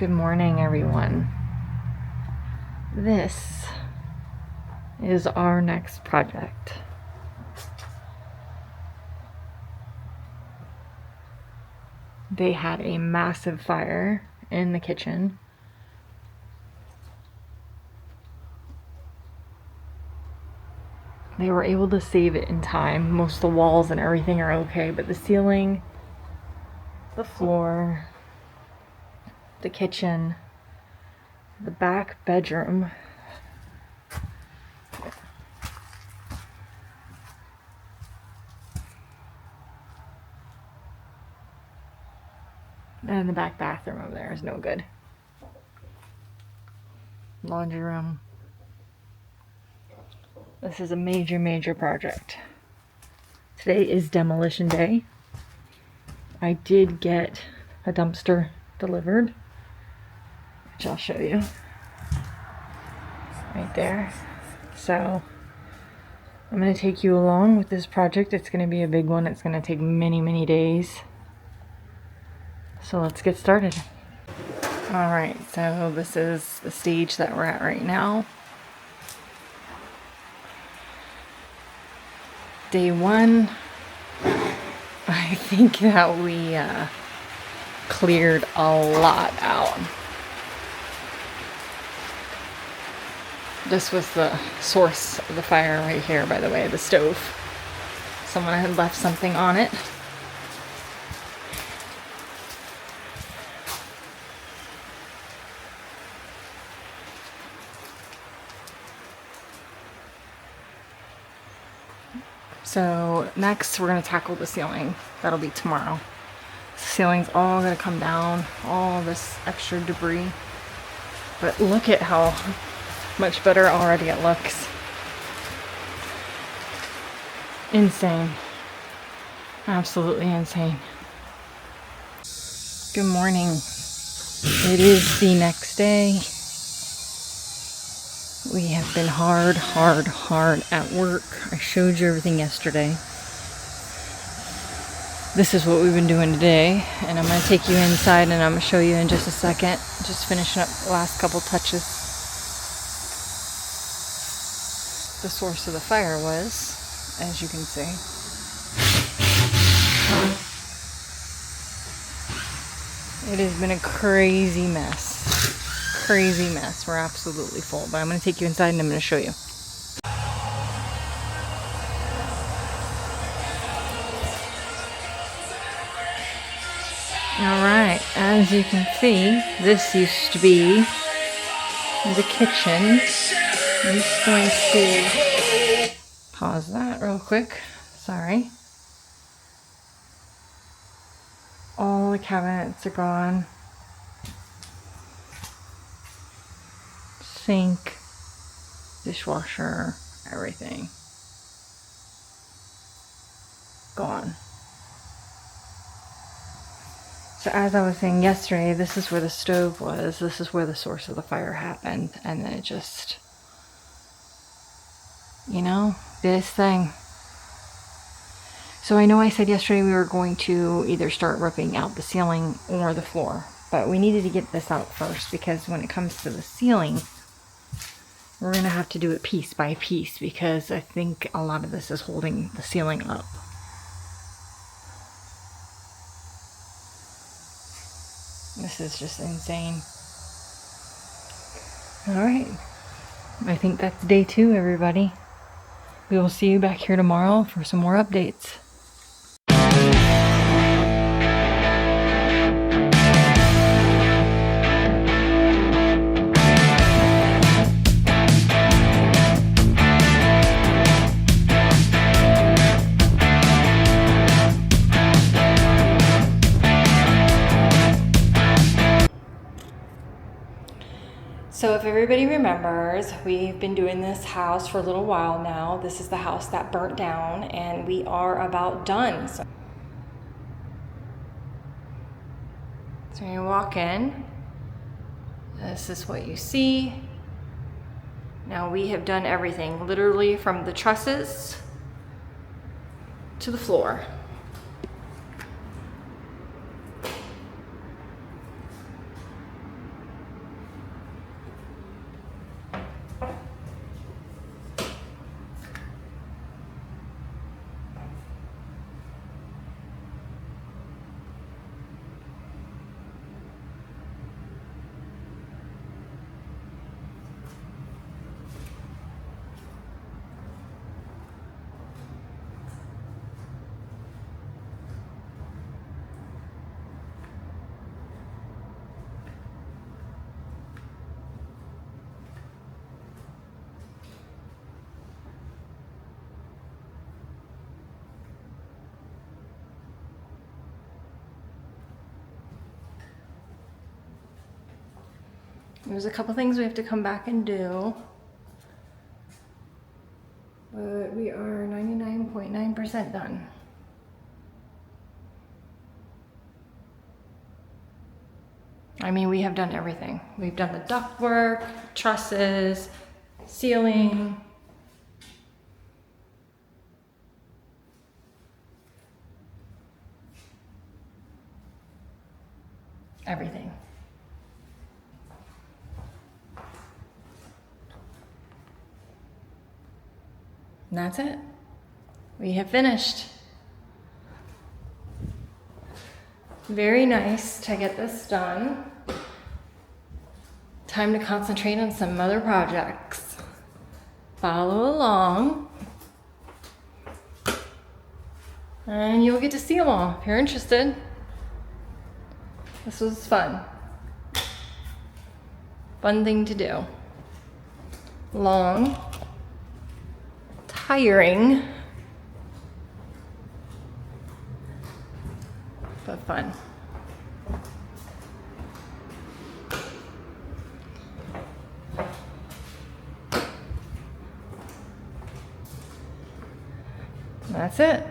Good morning, everyone. This is our next project. They had a massive fire in the kitchen. They were able to save it in time. Most of the walls and everything are okay, but the ceiling, the floor, the kitchen, the back bedroom, and the back bathroom over there is no good. Laundry room. This is a major project. Today is demolition day. I did get a dumpster delivered, which I'll show you. Right there. So I'm going to take you along with this project. It's going to be a big one. It's going to take many days. So let's get started. Alright, so this is the stage that we're at right now. Day one, I think that we cleared a lot out. This was the source of the fire right here, by the way, the stove. Someone had left something on it. So next we're going to tackle the ceiling. That'll be tomorrow. The ceiling's all going to come down, all this extra debris. But look at how much better already it looks. Insane. Absolutely insane. Good morning. It is the next day. We have been hard at work. I showed you everything yesterday. This is what we've been doing today, and I'm going to take you inside and I'm going to show you in just a second. Just finishing up the last couple touches. The source of the fire was, as you can see, it has been a crazy mess. Crazy mess. We're absolutely full, but I'm going to take you inside and I'm going to show you. Alright, as you can see, this used to be the kitchen. I'm just going to pause that real quick. Sorry. All the cabinets are gone. Sink, dishwasher, everything gone. So as I was saying yesterday, this is where the stove was. This is where the source of the fire happened. And then it just, you know, this thing. So I know I said yesterday we were going to either start ripping out the ceiling or the floor. But we needed to get this out first, because when it comes to the ceiling, we're going to have to do it piece by piece, because I think a lot of this is holding the ceiling up. This is just insane. Alright. I think that's day 2, everybody. We will see you back here tomorrow for some more updates. So if everybody remembers, we've been doing this house for a little while now. This is the house that burnt down, and we are about done. So you walk in, this is what you see. Now we have done everything, literally from the trusses to the floor. There's a couple things we have to come back and do. But we are 99.9% done. I mean, we have done everything. We've done the ductwork, trusses, ceiling. Everything. And that's it. We have finished. Very nice to get this done. Time to concentrate on some other projects. Follow along. And you'll get to see them all if you're interested. This was fun. Fun thing to do. Long. Tiring. But fun. That's it.